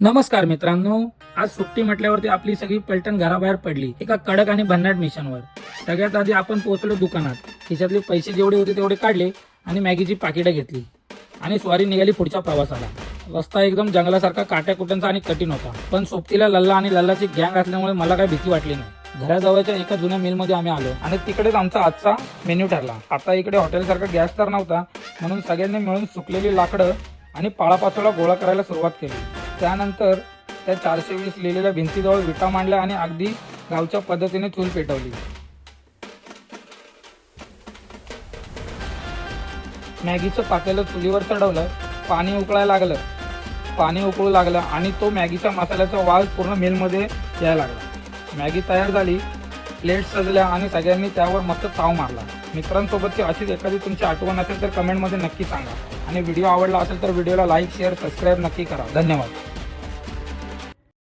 नमस्कार मित्रांनो, आज सुट्टी म्हटल्यावरती आपली सगळी पलटण घराबाहेर पडली एका कडक आणि भन्नाट मिशनवर। सगळ्यात आधी आपण पोहोचलो दुकानात, खिशातले पैसे जेवढे होते तेवढे काढले आणि मॅगीची पाकिटं घेतली आणि स्वारी निघाली पुढच्या प्रवासाला। रस्ता एकदम जंगलासारखा काट्याकुट्यांचा आणि कठीण होता, पण सोबतीला लल्ला आणि लल्लाची गँग असल्यामुळे मला काही भीती वाटली नाही। घराजवळच्या एका जुन्या मिलमध्ये आम्ही आलो आणि तिकडेच आमचा आजचा मेन्यू ठरला। आता इकडे हॉटेलसारखा गॅस तर नव्हता, म्हणून सगळ्यांनी मिळून सुकलेली लाकडं आणि पाळापाचोळा गोळा करायला सुरुवात केली। त्यानंतर त्या 420 लिहिलेल्या भिंतीजवळ विटा मांडल्या आणि अगदी गावच्या पद्धतीने चूल पेटवली। मॅगीचं पातेलं चुलीवर चढवलं, पाणी उकळू लागलं आणि तो मॅगीच्या मसाल्याचा वास पूर्ण मिलमध्ये यायला लागला। मॅगी तयार झाली, प्लेट सजल्या आणि सगळ्यांनी त्यावर मस्त ताव मारला। मित्रांसोबतची अशीच एखादी तुमची आठवण असेल तर कमेंटमध्ये नक्की सांगा आणि व्हिडिओ आवडला असेल तर व्हिडिओला लाईक शेअर सबस्क्राईब नक्की करा। धन्यवाद।